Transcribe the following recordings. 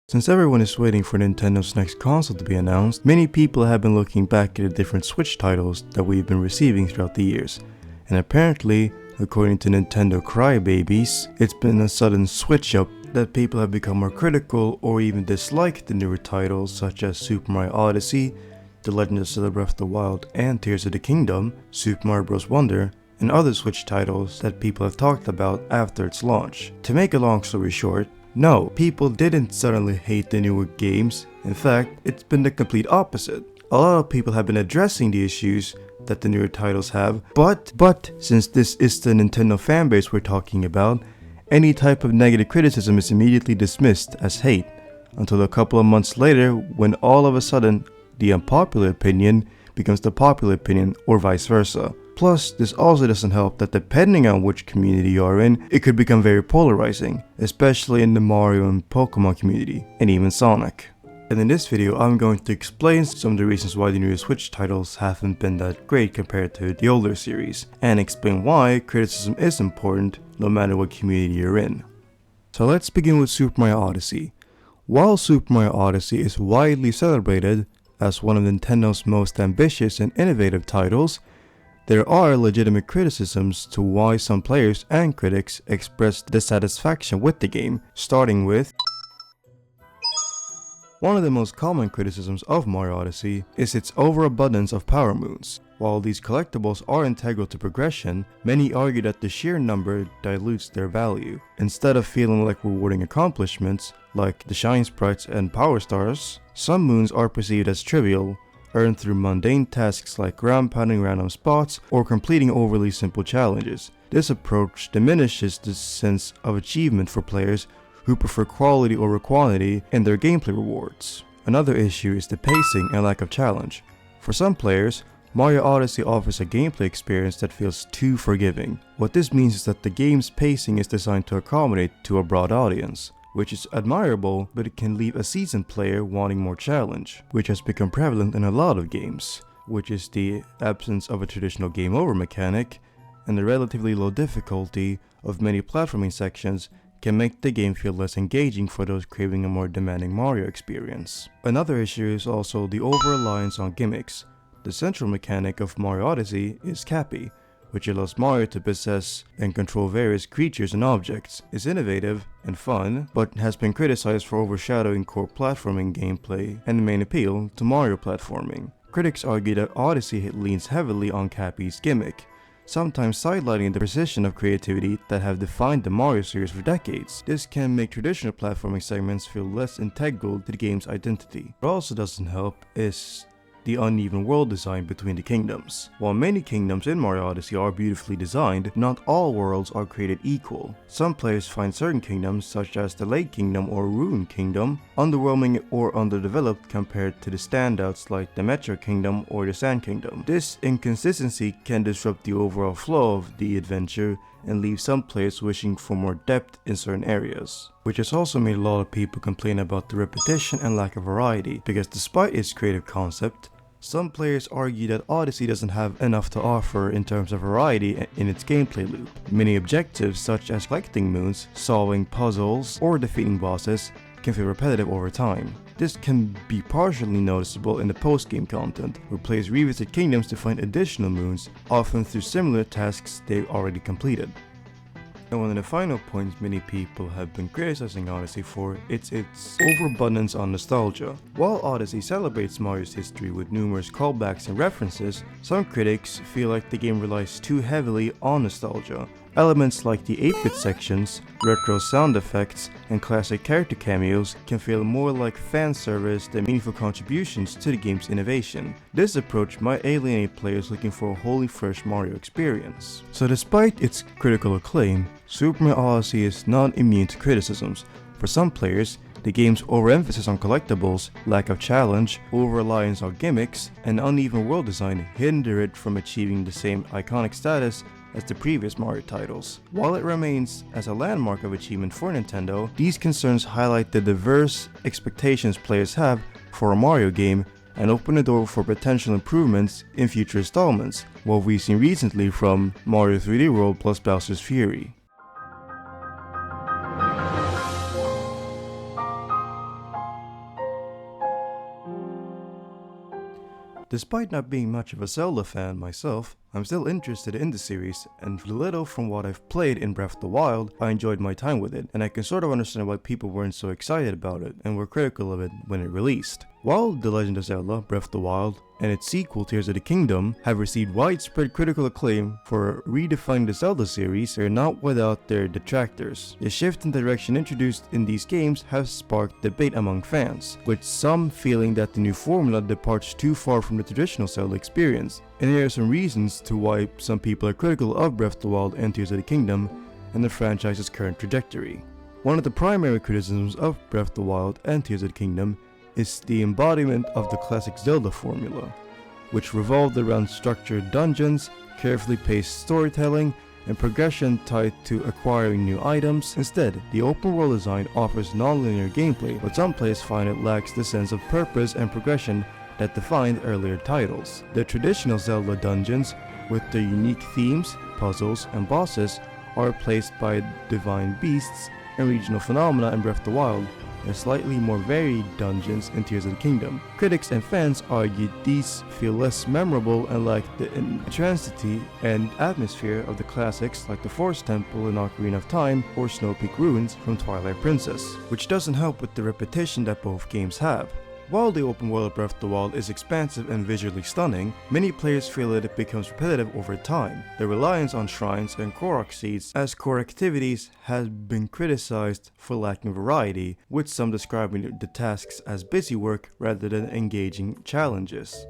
Since everyone is waiting for Nintendo's next console to be announced, many people have been looking back at the different Switch titles that we've been receiving throughout the years. And apparently, according to Nintendo Crybabies, it's been a sudden switch up that people have become more critical or even disliked the newer titles such as Super Mario Odyssey, The Legend of Zelda Breath of the Wild and Tears of the Kingdom, Super Mario Bros. Wonder, and other Switch titles that people have talked about after its launch. To make a long story short, no, people didn't suddenly hate the newer games. In fact, it's been the complete opposite. A lot of people have been addressing the issues that the newer titles have, but since this is the Nintendo fanbase we're talking about, any type of negative criticism is immediately dismissed as hate, until a couple of months later when all of a sudden the unpopular opinion becomes the popular opinion or vice versa. Plus, this also doesn't help that depending on which community you are in, it could become very polarizing, especially in the Mario and Pokemon community, and even Sonic. And in this video, I'm going to explain some of the reasons why the newer Switch titles haven't been that great compared to the older series, and explain why criticism is important no matter what community you're in. So let's begin with Super Mario Odyssey. While Super Mario Odyssey is widely celebrated as one of Nintendo's most ambitious and innovative titles, there are legitimate criticisms to why some players and critics express dissatisfaction with the game, starting with one of the most common criticisms of Mario Odyssey is its overabundance of power moons. While these collectibles are integral to progression, many argue that the sheer number dilutes their value. Instead of feeling like rewarding accomplishments, like the Shine Sprites and Power Stars, some moons are perceived as trivial, earned through mundane tasks like ground pounding random spots or completing overly simple challenges. This approach diminishes the sense of achievement for players who prefer quality over quantity in their gameplay rewards. Another issue is the pacing and lack of challenge. For some players, Mario Odyssey offers a gameplay experience that feels too forgiving. What this means is that the game's pacing is designed to accommodate to a broad audience, which is admirable, but it can leave a seasoned player wanting more challenge, which has become prevalent in a lot of games, which is the absence of a traditional game over mechanic, and the relatively low difficulty of many platforming sections can make the game feel less engaging for those craving a more demanding Mario experience. Another issue is also the over-reliance on gimmicks. The central mechanic of Mario Odyssey is Cappy, which allows Mario to possess and control various creatures and objects, is innovative and fun, but has been criticized for overshadowing core platforming gameplay and the main appeal to Mario platforming. Critics argue that Odyssey leans heavily on Cappy's gimmick, sometimes sidelining the precision of creativity that have defined the Mario series for decades. This can make traditional platforming segments feel less integral to the game's identity. What also doesn't help is the uneven world design between the kingdoms. While many kingdoms in Mario Odyssey are beautifully designed, not all worlds are created equal. Some players find certain kingdoms, such as the Lake Kingdom or Ruined Kingdom, underwhelming or underdeveloped compared to the standouts like the Metro Kingdom or the Sand Kingdom. This inconsistency can disrupt the overall flow of the adventure and leave some players wishing for more depth in certain areas, which has also made a lot of people complain about the repetition and lack of variety, because despite its creative concept, some players argue that Odyssey doesn't have enough to offer in terms of variety in its gameplay loop. Many objectives such as collecting moons, solving puzzles, or defeating bosses can feel repetitive over time. This can be partially noticeable in the post-game content, where players revisit kingdoms to find additional moons, often through similar tasks they've already completed. And one of the final points many people have been criticizing Odyssey for is its overabundance on nostalgia. While Odyssey celebrates Mario's history with numerous callbacks and references, some critics feel like the game relies too heavily on nostalgia. Elements like the 8-bit sections, retro sound effects, and classic character cameos can feel more like fan service than meaningful contributions to the game's innovation. This approach might alienate players looking for a wholly fresh Mario experience. So despite its critical acclaim, Super Mario Odyssey is not immune to criticisms. For some players, the game's overemphasis on collectibles, lack of challenge, over-reliance on gimmicks, and uneven world design hinder it from achieving the same iconic status as the previous Mario titles. While it remains as a landmark of achievement for Nintendo, these concerns highlight the diverse expectations players have for a Mario game and open the door for potential improvements in future installments, what we've seen recently from Mario 3D World plus Bowser's Fury. Despite not being much of a Zelda fan myself, I'm still interested in the series, and little from what I've played in Breath of the Wild, I enjoyed my time with it, and I can sort of understand why people weren't so excited about it and were critical of it when it released. While The Legend of Zelda Breath of the Wild and its sequel Tears of the Kingdom have received widespread critical acclaim for redefining the Zelda series, they're not without their detractors. The shift in direction introduced in these games has sparked debate among fans, with some feeling that the new formula departs too far from the traditional Zelda experience. And here are some reasons to why some people are critical of Breath of the Wild and Tears of the Kingdom and the franchise's current trajectory. One of the primary criticisms of Breath of the Wild and Tears of the Kingdom is the embodiment of the classic Zelda formula, which revolved around structured dungeons, carefully paced storytelling, and progression tied to acquiring new items. Instead, the open world design offers non-linear gameplay, but some players find it lacks the sense of purpose and progression that defined earlier titles. The traditional Zelda dungeons, with their unique themes, puzzles, and bosses, are replaced by divine beasts and regional phenomena in Breath of the Wild, and slightly more varied dungeons in Tears of the Kingdom. Critics and fans argued these feel less memorable and lack the intensity and atmosphere of the classics like the Forest Temple in Ocarina of Time or Snow Peak Ruins from Twilight Princess, which doesn't help with the repetition that both games have. While the open world of Breath of the Wild is expansive and visually stunning, many players feel that it becomes repetitive over time. The reliance on shrines and Korok seeds as core activities has been criticized for lacking variety, with some describing the tasks as busy work rather than engaging challenges.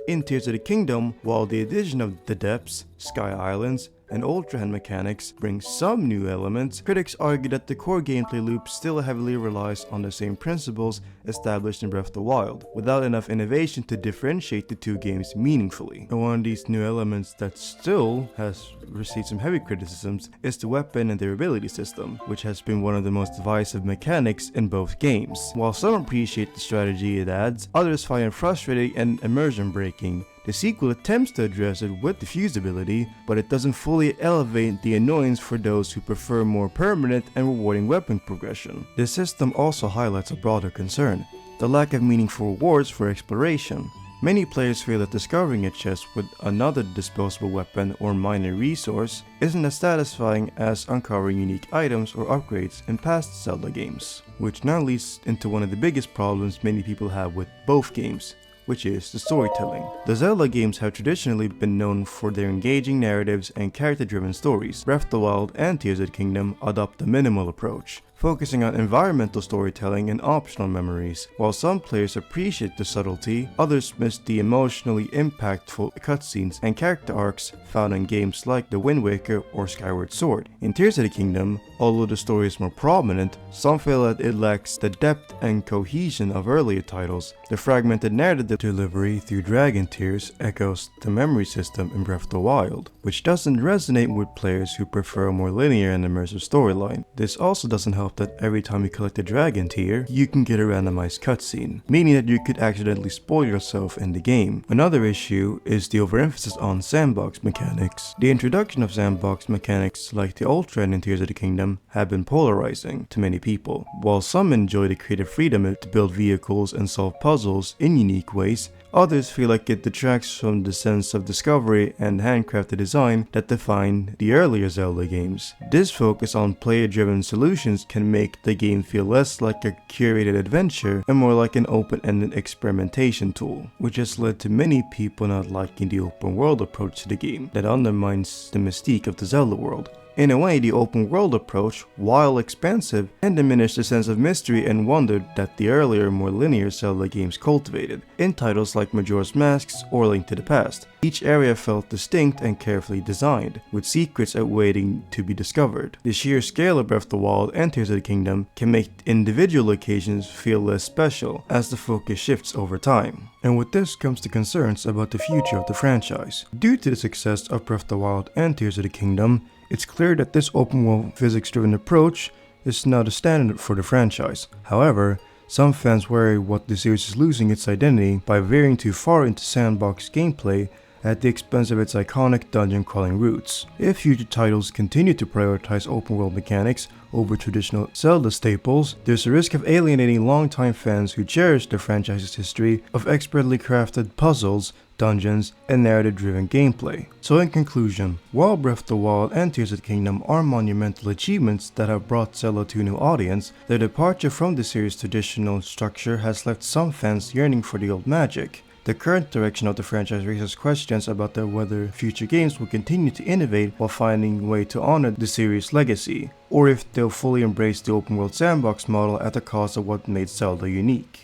In Tears of the Kingdom, while the addition of the Depths, Sky Islands, and Ultra Hand mechanics bring some new elements, critics argue that the core gameplay loop still heavily relies on the same principles established in Breath of the Wild, without enough innovation to differentiate the two games meaningfully. And one of these new elements that still has received some heavy criticisms is the weapon and durability system, which has been one of the most divisive mechanics in both games. While some appreciate the strategy it adds, others find it frustrating and immersion breaking. The sequel attempts to address it with the fuse ability, but it doesn't fully elevate the annoyance for those who prefer more permanent and rewarding weapon progression. This system also highlights a broader concern: the lack of meaningful rewards for exploration. Many players feel that discovering a chest with another disposable weapon or minor resource isn't as satisfying as uncovering unique items or upgrades in past Zelda games, which now leads into one of the biggest problems many people have with both games, which is the storytelling. The Zelda games have traditionally been known for their engaging narratives and character-driven stories. Breath of the Wild and Tears of the Kingdom adopt a minimal approach, focusing on environmental storytelling and optional memories. While some players appreciate the subtlety, others miss the emotionally impactful cutscenes and character arcs found in games like The Wind Waker or Skyward Sword. In Tears of the Kingdom, although the story is more prominent, some feel that it lacks the depth and cohesion of earlier titles. The fragmented narrative delivery through Dragon Tears echoes the memory system in Breath of the Wild, which doesn't resonate with players who prefer a more linear and immersive storyline. This also doesn't help that every time you collect a Dragon Tear, you can get a randomized cutscene, meaning that you could accidentally spoil yourself in the game. Another issue is the overemphasis on sandbox mechanics. The introduction of sandbox mechanics like the Ultra Hand in Tears of the Kingdom have been polarizing to many people. While some enjoy the creative freedom to build vehicles and solve puzzles in unique ways, others feel like it detracts from the sense of discovery and handcrafted design that define the earlier Zelda games. This focus on player-driven solutions can make the game feel less like a curated adventure and more like an open-ended experimentation tool, which has led to many people not liking the open world approach to the game that undermines the mystique of the Zelda world. In a way, the open world approach, while expansive, can diminish the sense of mystery and wonder that the earlier, more linear Zelda games cultivated. In titles like Majora's Mask or Link to the Past, each area felt distinct and carefully designed, with secrets awaiting to be discovered. The sheer scale of Breath of the Wild and Tears of the Kingdom can make individual locations feel less special as the focus shifts over time. And with this comes the concerns about the future of the franchise. Due to the success of Breath of the Wild and Tears of the Kingdom, it's clear that this open world physics-driven approach is now the standard for the franchise. However, some fans worry what the series is losing its identity by veering too far into sandbox gameplay at the expense of its iconic dungeon crawling roots. If future titles continue to prioritize open world mechanics over traditional Zelda staples, there's a risk of alienating longtime fans who cherish the franchise's history of expertly crafted puzzles, dungeons, and narrative-driven gameplay. So in conclusion, while Breath of the Wild and Tears of the Kingdom are monumental achievements that have brought Zelda to a new audience, their departure from the series' traditional structure has left some fans yearning for the old magic. The current direction of the franchise raises questions about whether future games will continue to innovate while finding a way to honor the series' legacy, or if they'll fully embrace the open world sandbox model at the cost of what made Zelda unique.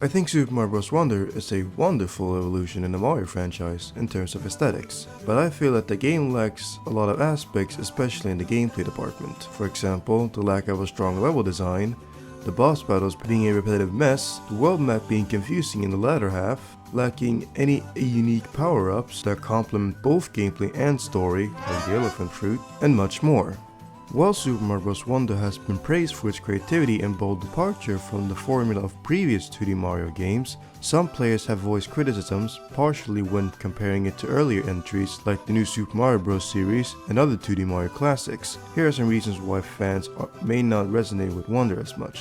I think Super Mario Bros. Wonder is a wonderful evolution in the Mario franchise in terms of aesthetics, but I feel that the game lacks a lot of aspects, especially in the gameplay department. For example, the lack of a strong level design, the boss battles being a repetitive mess, the world map being confusing in the latter half, lacking any unique power-ups that complement both gameplay and story, like the elephant fruit, and much more. While Super Mario Bros. Wonder has been praised for its creativity and bold departure from the formula of previous 2D Mario games, some players have voiced criticisms, partially when comparing it to earlier entries like the new Super Mario Bros. Series and other 2D Mario classics. Here are some reasons why fans may not resonate with Wonder as much.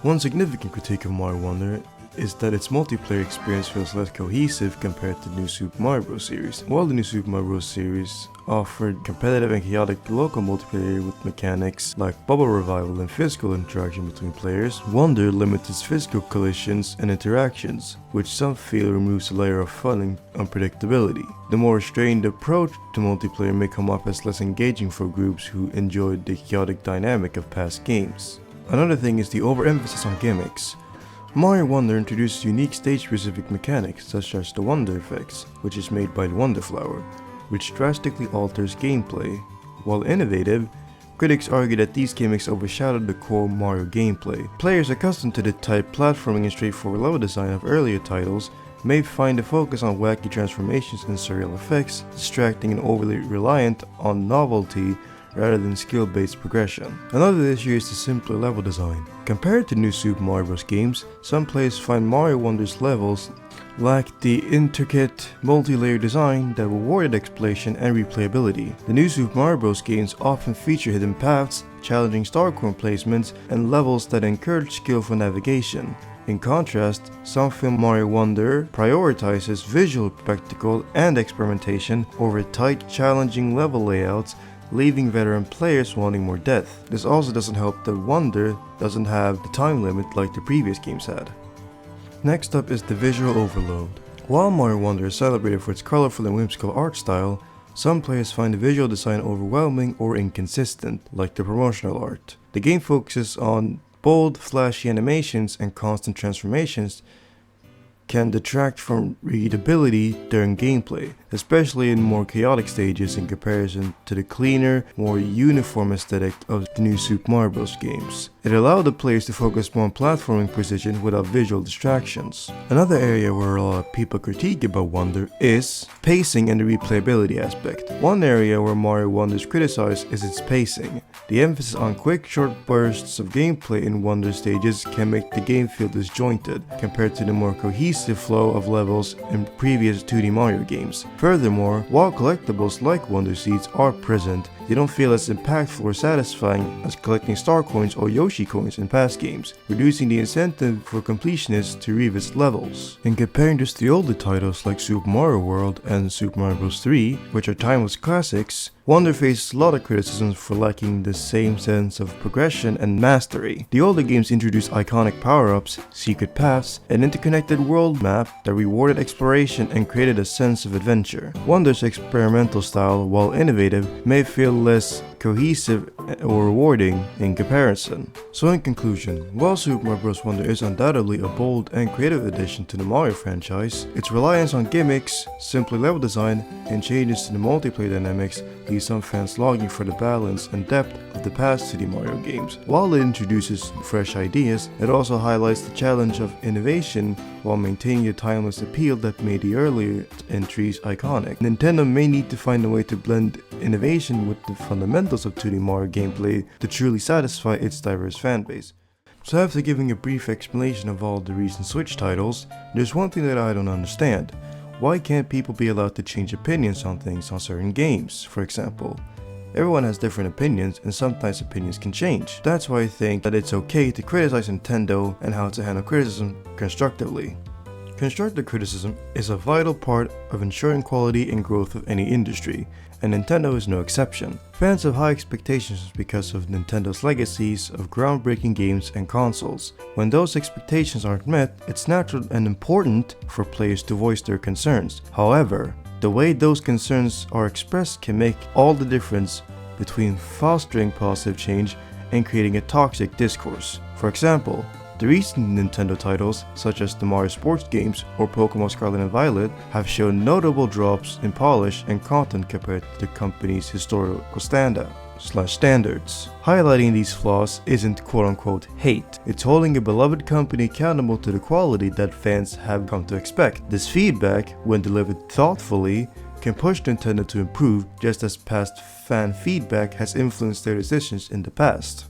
One significant critique of Mario Wonder is that its multiplayer experience feels less cohesive compared to the new Super Mario Bros. Series. While the new Super Mario Bros. Series offered competitive and chaotic local multiplayer with mechanics like bubble revival and physical interaction between players, Wonder limits its physical collisions and interactions, which some feel removes a layer of fun and unpredictability. The more restrained approach to multiplayer may come up as less engaging for groups who enjoyed the chaotic dynamic of past games. Another thing is the overemphasis on gimmicks. Mario Wonder introduces unique stage-specific mechanics such as the Wonder Effects, which is made by the Wonder Flower, which drastically alters gameplay. While innovative, critics argue that these gimmicks overshadow the core Mario gameplay. Players accustomed to the tight platforming and straightforward level design of earlier titles may find the focus on wacky transformations and surreal effects distracting and overly reliant on novelty rather than skill-based progression. Another issue is the simpler level design. Compared to new Super Mario Bros. Games, some players find Mario Wonder's levels lack the intricate, multi-layered design that rewarded exploration and replayability. The new Super Mario Bros. Games often feature hidden paths, challenging star coin placements, and levels that encourage skillful navigation. In contrast, some feel Mario Wonder prioritizes visual spectacle and experimentation over tight, challenging level layouts, leaving veteran players wanting more depth. This also doesn't help that Wonder doesn't have the time limit like the previous games had. Next up is the visual overload. While Mario Wonder is celebrated for its colorful and whimsical art style, some players find the visual design overwhelming or inconsistent, like the promotional art. The game focuses on bold, flashy animations and constant transformations can detract from readability during gameplay, especially in more chaotic stages in comparison to the cleaner, more uniform aesthetic of the new Super Mario Bros. Games. It allowed the players to focus more on platforming precision without visual distractions. Another area where a lot of people critique about Wonder is pacing and the replayability aspect. One area where Mario Wonder is criticized is its pacing. The emphasis on quick, short bursts of gameplay in Wonder stages can make the game feel disjointed compared to the more cohesive flow of levels in previous 2D Mario games. Furthermore, while collectibles like Wonder Seeds are present, they don't feel as impactful or satisfying as collecting star coins or Yoshi coins in past games, reducing the incentive for completionists to revisit levels. In comparing this to older titles like Super Mario World and Super Mario Bros. 3, which are timeless classics, Wonder faces a lot of criticisms for lacking the same sense of progression and mastery. The older games introduced iconic power-ups, secret paths, an interconnected world map that rewarded exploration and created a sense of adventure. Wonder's experimental style, while innovative, may feel less cohesive or rewarding in comparison. So in conclusion, while Super Mario Bros. Wonder is undoubtedly a bold and creative addition to the Mario franchise, its reliance on gimmicks, simpler level design, and changes to the multiplayer dynamics leave some fans longing for the balance and depth of the past 2D Mario games. While it introduces fresh ideas, it also highlights the challenge of innovation while maintaining the timeless appeal that made the earlier entries iconic. Nintendo may need to find a way to blend innovation with the fundamentals of 2D Mario gameplay to truly satisfy its diverse fanbase. So after giving a brief explanation of all the recent Switch titles, there's one thing that I don't understand. Why can't people be allowed to change opinions on things on certain games, for example? Everyone has different opinions, and sometimes opinions can change. That's why I think that it's okay to criticize Nintendo and how to handle criticism constructively. Constructive criticism is a vital part of ensuring quality and growth of any industry, and Nintendo is no exception. Fans have high expectations because of Nintendo's legacies of groundbreaking games and consoles. When those expectations aren't met, it's natural and important for players to voice their concerns. However, the way those concerns are expressed can make all the difference between fostering positive change and creating a toxic discourse. For example, the recent Nintendo titles, such as the Mario sports games or Pokemon Scarlet and Violet, have shown notable drops in polish and content compared to the company's historical standards. Highlighting these flaws isn't quote-unquote hate, it's holding a beloved company accountable to the quality that fans have come to expect. This feedback, when delivered thoughtfully, can push Nintendo to improve, just as past fan feedback has influenced their decisions in the past.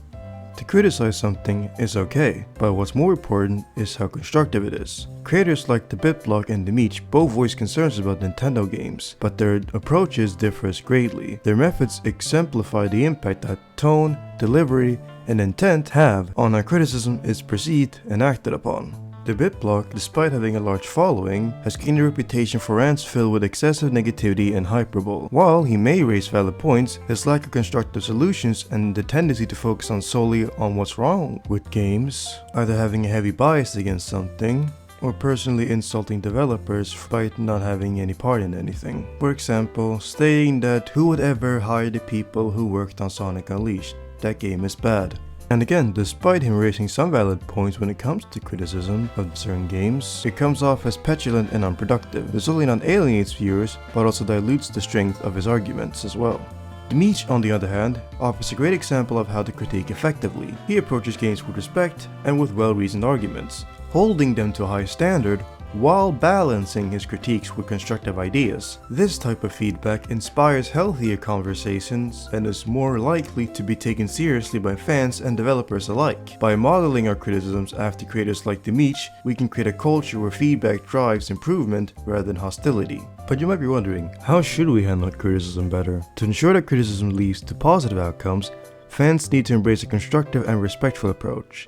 To criticize something is okay, but what's more important is how constructive it is. Creators like the BitBlock and the Meech both voice concerns about Nintendo games, but their approaches differ greatly. Their methods exemplify the impact that tone, delivery, and intent have on how criticism is perceived and acted upon. The BitBlock, despite having a large following, has gained a reputation for rants filled with excessive negativity and hyperbole. While he may raise valid points, his lack of constructive solutions and the tendency to focus solely on what's wrong with games, either having a heavy bias against something, or personally insulting developers despite not having any part in anything. For example, stating that who would ever hire the people who worked on Sonic Unleashed? That game is bad. And again, despite him raising some valid points when it comes to criticism of certain games, it comes off as petulant and unproductive. This only not alienates viewers, but also dilutes the strength of his arguments as well. Meech, on the other hand, offers a great example of how to critique effectively. He approaches games with respect and with well-reasoned arguments, holding them to a high standard while balancing his critiques with constructive ideas. This type of feedback inspires healthier conversations and is more likely to be taken seriously by fans and developers alike. By modeling our criticisms after creators like the Meech, we can create a culture where feedback drives improvement rather than hostility. But you might be wondering, how should we handle criticism better? To ensure that criticism leads to positive outcomes, fans need to embrace a constructive and respectful approach.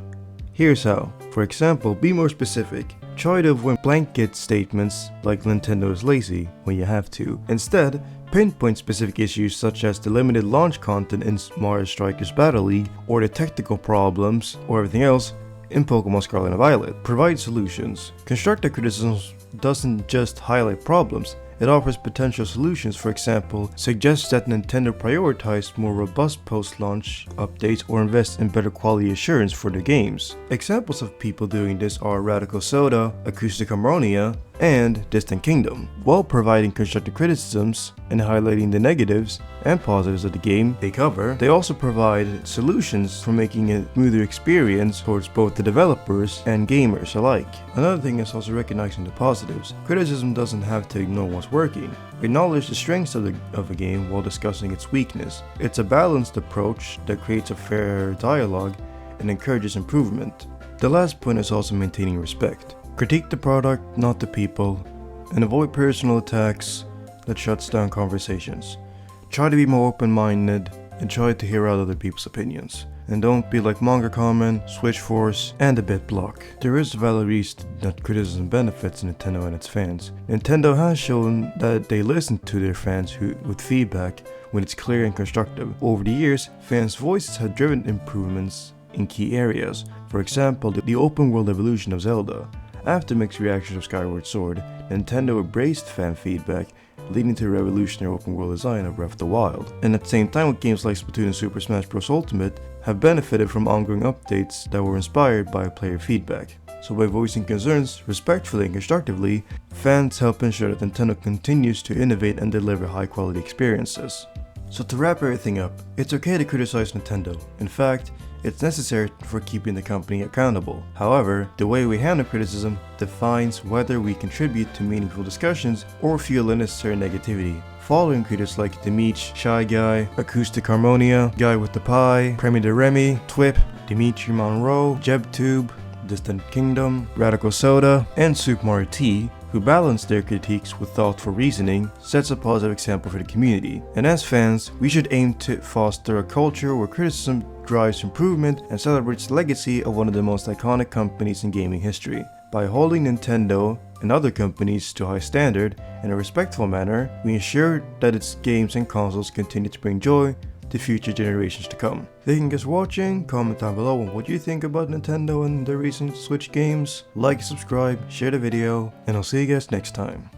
Here's how. For example, be more specific. Try to avoid blanket statements like Nintendo is lazy when you have to. Instead, pinpoint specific issues such as the limited launch content in Mario Strikers Battle League, or the technical problems, or everything else in Pokemon Scarlet and Violet. Provide solutions. Constructive criticism doesn't just highlight problems, it offers potential solutions. For example, suggests that Nintendo prioritize more robust post-launch updates or invest in better quality assurance for their games. Examples of people doing this are Radical Soda, Acoustic Harmonia, and Distant Kingdom. While providing constructive criticisms and highlighting the negatives and positives of the game they cover, they also provide solutions for making a smoother experience towards both the developers and gamers alike. Another thing is also recognizing the positives. Criticism doesn't have to ignore what's working. Acknowledge the strengths of a game while discussing its weakness. It's a balanced approach that creates a fair dialogue and encourages improvement. The last point is also maintaining respect. Critique the product, not the people, and avoid personal attacks that shuts down conversations. Try to be more open-minded and try to hear out other people's opinions. And don't be like Manga Comment, Switchforce, and the BitBlock. There is a valid reason that criticism benefits Nintendo and its fans. Nintendo has shown that they listen to their fans with feedback when it's clear and constructive. Over the years, fans' voices have driven improvements in key areas. For example, the open world evolution of Zelda. After mixed reactions of Skyward Sword, Nintendo embraced fan feedback, leading to a revolutionary open world design of Breath of the Wild. And at the same time, games like Splatoon and Super Smash Bros. Ultimate have benefited from ongoing updates that were inspired by player feedback. So by voicing concerns respectfully and constructively, fans help ensure that Nintendo continues to innovate and deliver high quality experiences. So to wrap everything up, it's okay to criticize Nintendo. In fact, it's necessary for keeping the company accountable. However, the way we handle criticism defines whether we contribute to meaningful discussions or fuel unnecessary negativity. Following creators like The Meech, Shy Guy, Acoustic Harmonia, Guy with the Pie, Premier de Remy, Twip, Dimitri Monroe, JebTube, Distant Kingdom, Radical Soda, and Super Mario T, who balance their critiques with thoughtful reasoning, sets a positive example for the community. And as fans, we should aim to foster a culture where criticism drives improvement and celebrates the legacy of one of the most iconic companies in gaming history. By holding Nintendo and other companies to a high standard in a respectful manner, we ensure that its games and consoles continue to bring joy to future generations to come. Thank you guys for watching. Comment down below on what you think about Nintendo and their recent Switch games. Like, subscribe, share the video, and I'll see you guys next time.